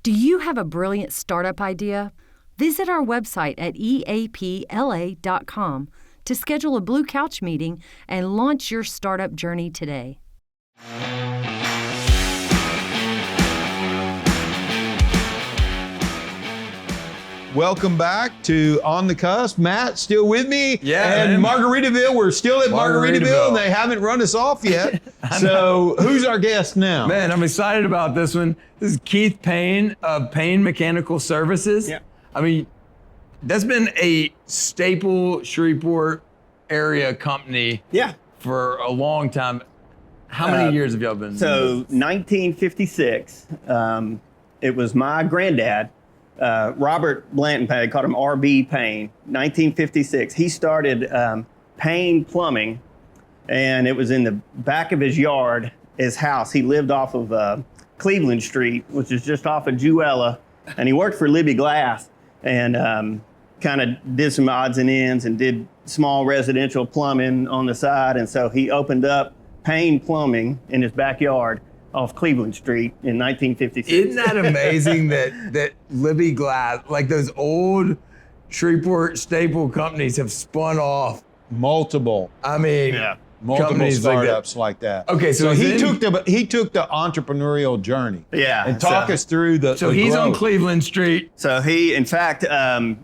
Do you have a brilliant startup idea? Visit our website at eapla.com to schedule a Blue Couch meeting and launch your startup journey today. Welcome back to On The Cusp. Matt, still with me? Yeah. And Margaritaville, we're still at Margaritaville, and they haven't run us off yet. So who's our guest now? Man, I'm excited about this one. This is Keith Payne of Payne Mechanical Services. Yeah. I mean, that's been a staple Shreveport area company for a long time. How many years have y'all been? So 1956, it was my granddad, Robert Blanton Payne, called him RB Payne, 1956. He started Payne Plumbing, and it was in the back of his yard, his house. He lived off of Cleveland Street, which is just off of Jewella, and he worked for Libby Glass and kind of did some odds and ends and did small residential plumbing on the side. And so he opened up Payne Plumbing in his backyard off Cleveland Street in 1956. Isn't that amazing that Libby Glass, like those old Shreveport staple companies, have spun off Multiple startups like that. Okay, so he took the entrepreneurial journey. Yeah. And talk us through the So he's growth. on Cleveland Street. So he, in fact,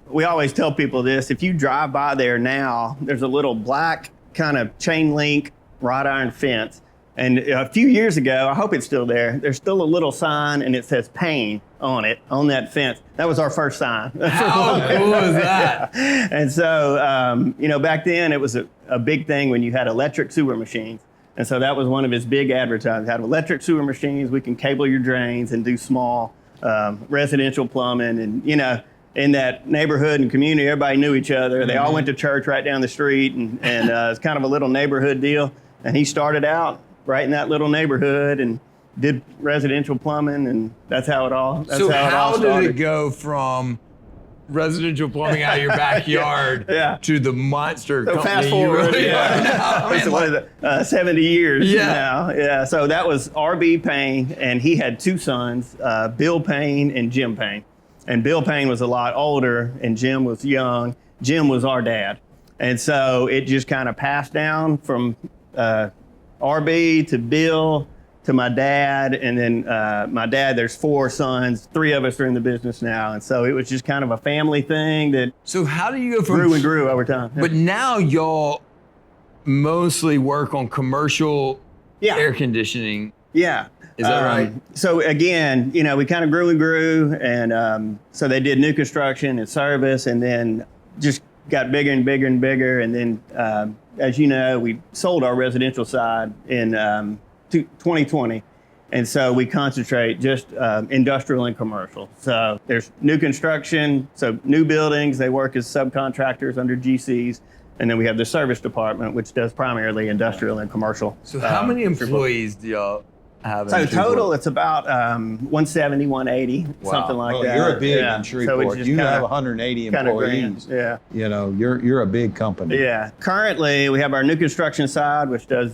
we always tell people this, if you drive by there now, there's a little black kind of chain link wrought iron fence. And a few years ago, I hope it's still there, there's still a little sign and it says Payne on it, on that fence. That was our first sign. How cool is that? And so, back then it was a big thing when you had electric sewer machines. And so that was one of his big advertisements. Had electric sewer machines, we can cable your drains and do small residential plumbing. And, in that neighborhood and community, everybody knew each other. They all went to church right down the street, and it's kind of a little neighborhood deal. And he started out right in that little neighborhood and did residential plumbing, and that's how it all started. So how did it go from residential plumbing out of your backyard to the monster company fast forward, you really are now? It's, what is it, 70 years now. Yeah, so that was R.B. Payne, and he had two sons, Bill Payne and Jim Payne. And Bill Payne was a lot older, and Jim was young. Jim was our dad. And so it just kind of passed down from RB to Bill to my dad, and then my dad, there's four sons, three of us are in the business now. And so it was just kind of a family thing that So how do you go from grew and grew over time. But now y'all mostly work on commercial air conditioning. Yeah. Is that right? So again, we kind of grew and grew, and so they did new construction and service, and then just got bigger and bigger and bigger. And then, as you know, we sold our residential side in 2020. And so we concentrate just industrial and commercial. So there's new construction, so new buildings, they work as subcontractors under GCs. And then we have the service department, which does primarily industrial and commercial. So how many employees do y'all have? So total, it's about 170, 180, something like that. You're a big in Shreveport. You have 180 employees. Yeah. You're a big company. Yeah. Currently, we have our new construction side, which does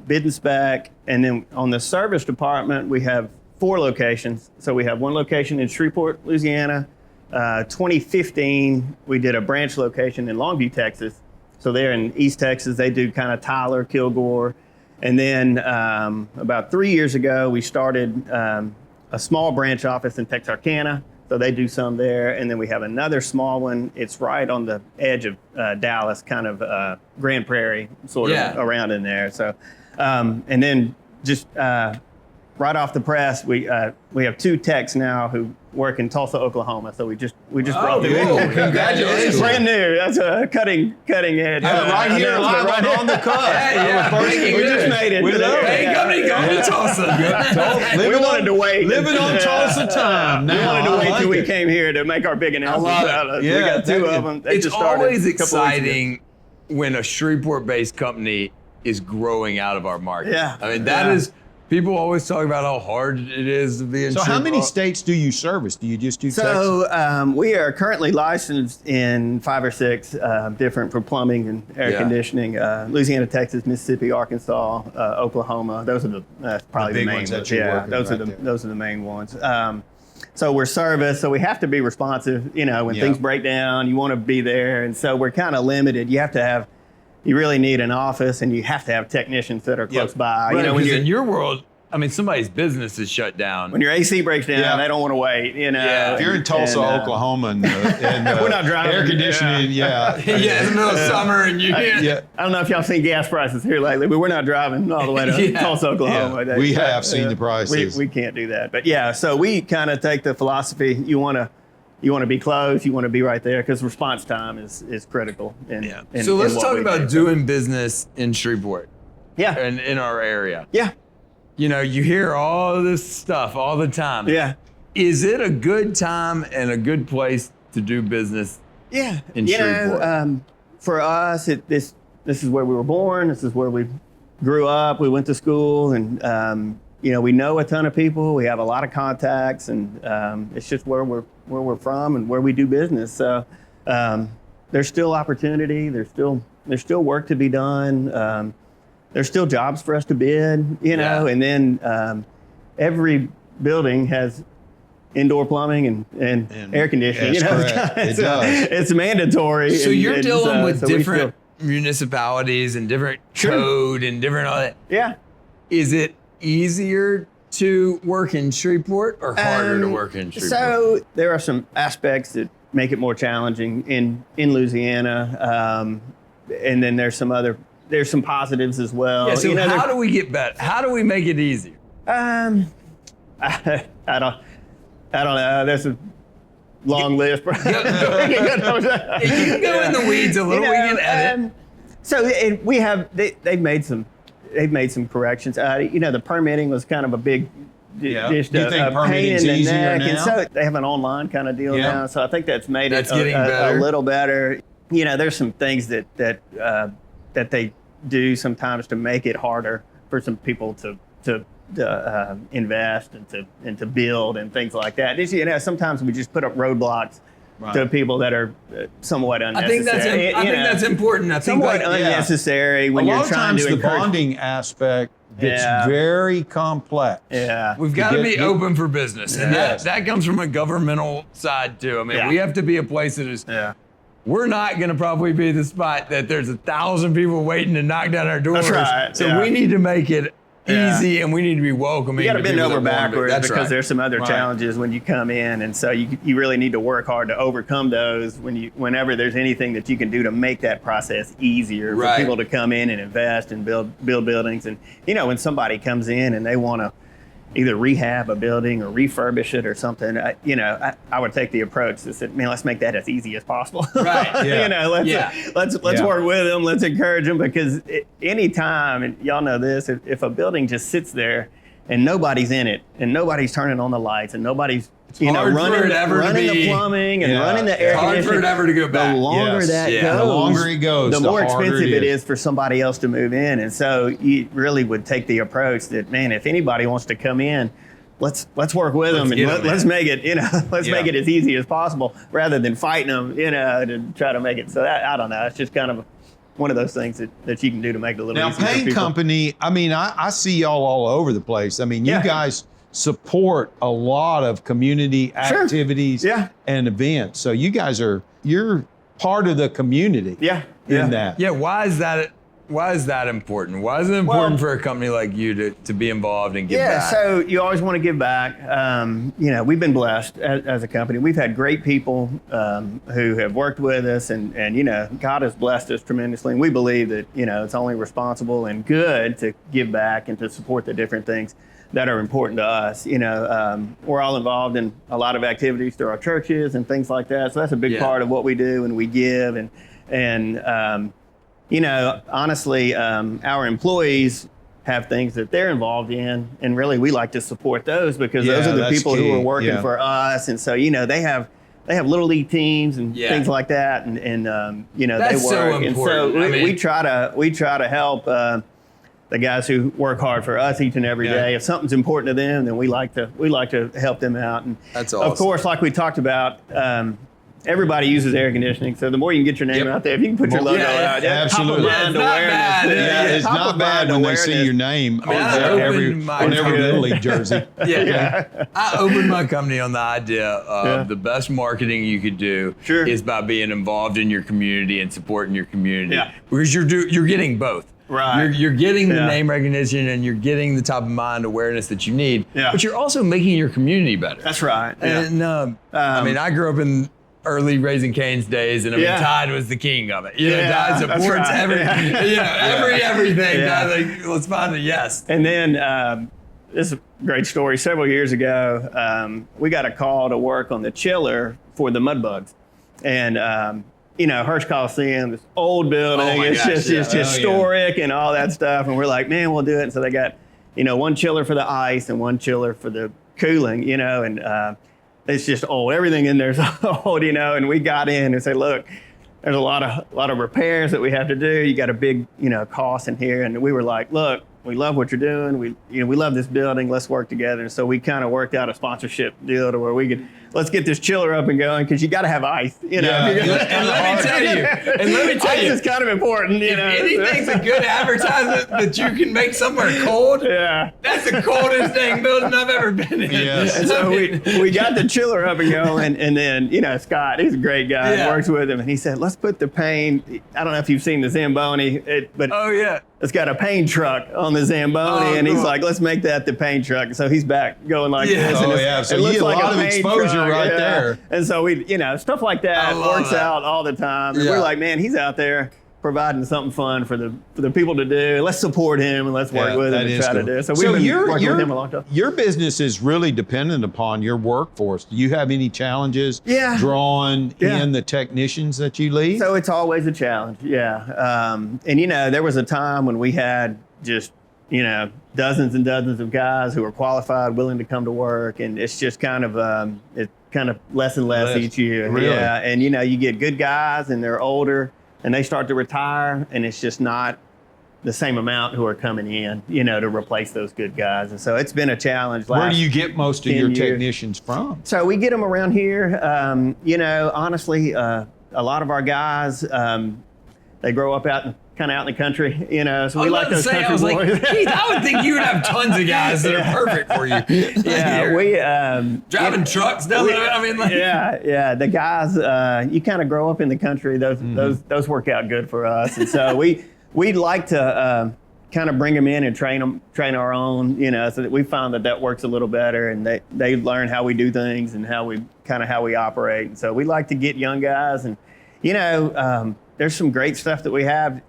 bid and spec. And then on the service department, we have 4 locations. So we have one location in Shreveport, Louisiana. 2015, we did a branch location in Longview, Texas. So they're in East Texas. They do kind of Tyler, Kilgore. And then about 3 years ago, we started a small branch office in Texarkana. So they do some there. And then we have another small one. It's right on the edge of Dallas, kind of Grand Prairie, sort of around in there. So, and then just right off the press, we have 2 techs now who work in Tulsa, Oklahoma. So we just brought them in. Congratulations! Brand new. That's a cutting edge. Right here, live on The Cusp. We just made it. Hey, company, go to Tulsa. We wanted to wait. Living on Tulsa time. We wanted to wait till we came here to make our big announcement. We got 2 of them. They It's just started always a couple weeks ago. exciting when a Shreveport-based company is growing out of our market. Yeah. I mean, that is. People always talk about how hard it is to be in So how many Shreveport. states do you service? Do you just do Texas? So we are currently licensed in 5 or 6 different for plumbing and air conditioning. Louisiana, Texas, Mississippi, Arkansas, Oklahoma. Those are probably the main ones that ones. you're Yeah, working those right are there. those are the main ones. So we're service, so we have to be responsive. You know, when things break down, you want to be there, and so we're kind of limited. You really need an office, and you have to have technicians that are close by. Right, you know, when in your world, I mean, somebody's business is shut down. When your AC breaks down, they don't want to wait. You know, if you're in Tulsa, Oklahoma, and we're not driving air conditioning, in the middle of summer, and I don't know if y'all seen gas prices here lately, but we're not driving all the way to Tulsa, Oklahoma. We have seen the prices. We can't do that, but so we kind of take the philosophy: you want to be close, you want to be right there, because response time is critical. So let's talk about doing business in Shreveport. Yeah, and in our area. Yeah. You know, you hear all this stuff all the time. Yeah. Is it a good time and a good place to do business? Yeah. In Shreveport? For us, this is where we were born. This is where we grew up. We went to school, and we know a ton of people. We have a lot of contacts, and it's just where we're from and where we do business. So there's still opportunity. There's still work to be done. There's still jobs for us to bid, and then every building has indoor plumbing and air conditioning. It does. It's mandatory. So you're dealing with different municipalities and different code and different all that. Yeah. Is it easier to work in Shreveport or harder to work in Shreveport? So there are some aspects that make it more challenging in Louisiana, and then there's some positives as well. Yeah, so how do we get better? How do we make it easier? I don't know. There's a long list. You can go in the weeds a little. We can edit. So they've made some corrections. The permitting was kind of a big just Do you think a pain in permitting's the easier neck, now? and so they have an online kind of deal now. So I think that's made it getting a better. little better. There's some things that they do sometimes to make it harder for some people to invest and to build and things like that. Sometimes we just put up roadblocks to people that are somewhat unnecessary. I think that's important. I think somewhat unnecessary when you're trying to the encourage. bonding aspect gets very complex. Yeah, we've got to be open for business, and that comes from a governmental side too. I mean, we have to be a place that is. Yeah. We're not going to probably be the spot that there's 1,000 people waiting to knock down our doors. That's right. So we need to make it easy, and we need to be welcoming. You got to bend over backwards because there's some other challenges when you come in, and so you really need to work hard to overcome those. Whenever there's anything that you can do to make that process easier for people to come in and invest and build buildings, and when somebody comes in and they want to either rehab a building or refurbish it or something, I would take the approach that said, man, let's make that as easy as possible. Right. Let's work with them. Let's encourage them, because anytime, and y'all know this, if a building just sits there and nobody's in it and nobody's turning on the lights and nobody's running the plumbing and running the air conditioning. Hard for it ever to go back. The longer that goes, the longer it goes, the more harder expensive it is for somebody else to move in. And so you really would take the approach that, man, if anybody wants to come in, let's work with them and let's make it, make it as easy as possible, rather than fighting them, to try to make it. So that, I don't know. It's just kind of one of those things that you can do to make it a little easier. Now, Payne Company, I mean, I see y'all all over the place. I mean, you guys support a lot of community activities and events. So you guys you're part of the community in that. Yeah, why is that important? Why is it important for a company like you to be involved and give back? So you always want to give back. We've been blessed as a company. We've had great people who have worked with us, and God has blessed us tremendously. And we believe that it's only responsible and good to give back and to support the different things that are important to us. We're all involved in a lot of activities through our churches and things like that. So that's a big part of what we do, and we give. And honestly, our employees have things that they're involved in, and really we like to support those, because those are the people who are working for us. And so they have little league teams and things like that, and they work. So and so we try to help the guys who work hard for us each and every day. If something's important to them, then we like to help them out. And that's awesome. Of course, like we talked about, everybody uses air conditioning. So the more you can get your name out there, if you can put your logo out, absolutely. Top of mind awareness. It's not bad when they see your name on every Little League jersey. I opened my company on the idea of the best marketing you could do is by being involved in your community and supporting your community. Because you're getting both. Right. You're getting the name recognition and you're getting the top of mind awareness that you need, but you're also making your community better. That's right. And I mean, I grew up in early Raising Cane's days, and I mean, Tide was the king of it. Tide supports everything. Let's find a yes. And then this is a great story. Several years ago, we got a call to work on the chiller for the Mudbugs, and Hirsch Coliseum, this old building, it's just historic and all that stuff. And we're like, man, we'll do it. And so they got, one chiller for the ice and one chiller for the cooling, and it's just old. Everything in there's old, and we got in and said, look, there's a lot of repairs that we have to do. You got a big, cost in here. And we were like, look, we love what you're doing. We love this building. Let's work together. And so we kind of worked out a sponsorship deal to where we could, let's get this chiller up and going, because you got to have ice. And let me tell you, ice is kind of important. If anything's a good advertisement that you can make somewhere cold, that's the coldest dang building I've ever been in. Yes. And so we got the chiller up and going, and then Scott, he's a great guy, works with him, and he said, let's put the Payne. I don't know if you've seen the Zamboni, but it's got a Payne truck on the Zamboni, and he's like, let's make that the Payne truck. So he's back going like this. And So you get a lot of exposure right there. And so we, stuff like that works out all the time. And we're like, man, he's out there providing something fun for the people to do. Let's support him and let's work with him and try to do it. So we've been working with him a long time. Your business is really dependent upon your workforce. Do you have any challenges drawing in the technicians that you lead? So it's always a challenge, and there was a time when we had just, dozens and dozens of guys who were qualified, willing to come to work, and it's just kind of less and less each year. Really? Yeah, and you get good guys and they're older and they start to retire, and it's just not the same amount who are coming in, to replace those good guys. And so it's been a challenge. Where do you get most of your technicians from? So we get them around here. Honestly, a lot of our guys, they grow up out in the country, so we like those country boys. Keith, I would think you would have tons of guys that are perfect for you. We driving trucks down there. The guys, you kind of grow up in the country. Those work out good for us, and so we'd like to kind of bring them in and train our own, so that we found that works a little better, and they learn how we do things and how we operate. And so we like to get young guys, and there's some great stuff that we have.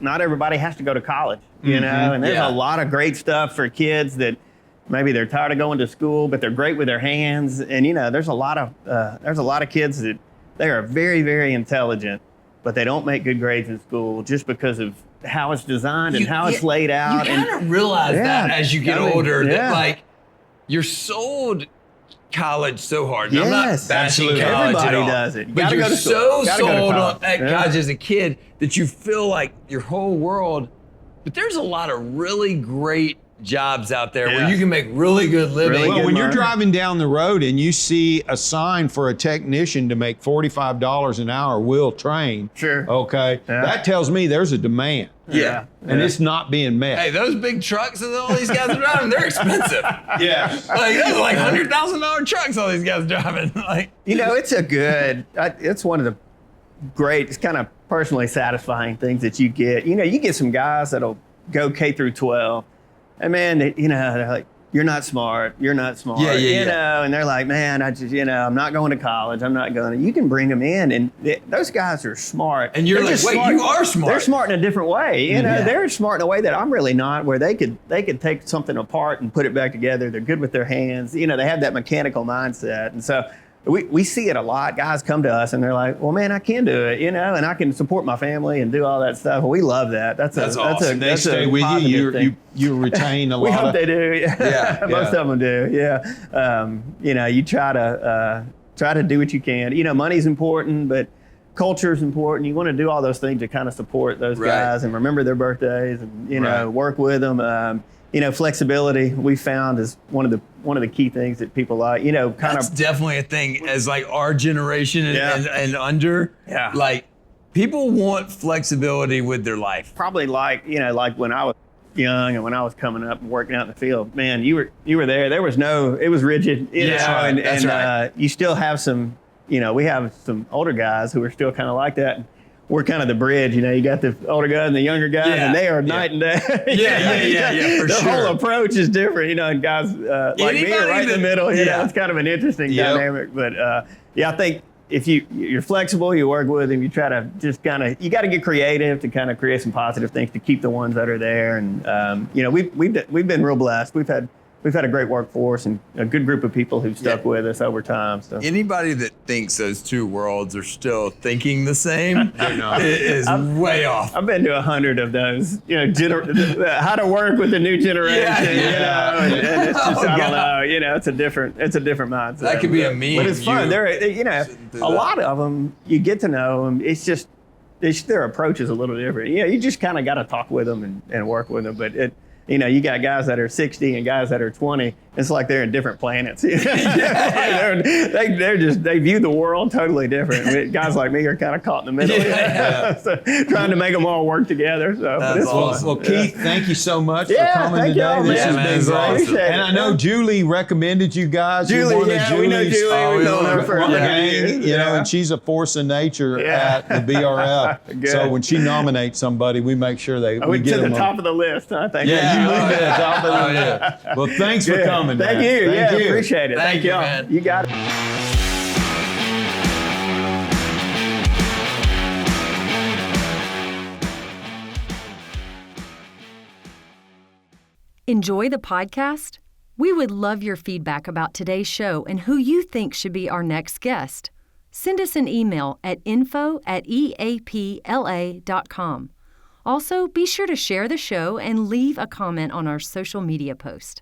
Not everybody has to go to college, and there's a lot of great stuff for kids that maybe they're tired of going to school, but they're great with their hands. And there's a lot of kids that they are very, very intelligent, but they don't make good grades in school just because of how it's designed and how it's laid out. You kind of realize that as you get older, that you're sold college so hard. And I'm not bashing college Everybody at all, does it. But you're so sold on college as a kid that you feel like your whole world. But there's a lot of really great jobs out there where you can make really good living. Well, when you're driving down the road and you see a sign for a technician to make $45 an hour, will train. Sure. Okay. That tells me there's a demand. And it's not being met. Hey, those big trucks that all these guys are driving, they're expensive. Those are like $100,000 trucks all these guys driving. It's one of the great, it's kind of personally satisfying things that you get. You get some guys that'll go K through 12, and man, they're like, you're not smart. You're not smart. And they're like, man, I'm not going to college. I'm not going to. You can bring them in, and those guys are smart. And you're like, wait, you are smart. They're smart in a different way. They're smart in a way that I'm really not, where they could take something apart and put it back together. They're good with their hands. They have that mechanical mindset. And so we see it a lot. Guys come to us and they're like, well, man, I can do it, and I can support my family and do all that stuff. Well, we love that. That's awesome. They stay with you. You retain a lot. We hope they do. Most of them do. You try to do what you can. Money's important, but culture is important. You want to do all those things to kind of support those guys and remember their birthdays and work with them. flexibility we found is one of the key things that people like. That's definitely a thing as like our generation and under. Yeah. Like people want flexibility with their life. Probably like when I was young and when I was coming up and working out in the field, man, you were there. There was it was rigid, that's right. You still have some, we have some older guys who are still kind of like that. We're kind of the bridge, you got the older guys and the younger guys, and they are night and day. For the sure. whole approach is different, and guys like me are right in the middle. It's kind of an interesting dynamic. But I think if you're flexible, you work with them, you try to just you got to get creative to kind of create some positive things to keep the ones that are there. And we've been real blessed. We've had a great workforce and a good group of people who've stuck with us over time. So anybody that thinks those two worlds are still thinking the same is way off. I've been to 100 of those, how to work with the new generation, and it's just, I don't know, it's a different mindset. That could be a meme. But it's fun. A lot of them, you get to know them. It's just, their approach is a little different. You just kind of got to talk with them and work with them. But you got guys that are 60 and guys that are 20. It's like they're in different planets. They view the world totally different. Guys like me are kind of caught in the middle, so, trying to make them all work together. So that's awesome. Well, Keith, thank you so much for coming today. This has been great. Awesome. And I know Julie recommended you guys. Julie, we know Julie. We've known her for a gang, and she's a force of nature at the BRF. So when she nominates somebody, we make sure we get to them the top of the list, I think. Yeah, you moved to the top of the list. Well, thanks for coming. Thank you. Appreciate it. Thank y'all. Man. You got it. Enjoy the podcast? We would love your feedback about today's show and who you think should be our next guest. Send us an email at info@eapla.com. Also, be sure to share the show and leave a comment on our social media post.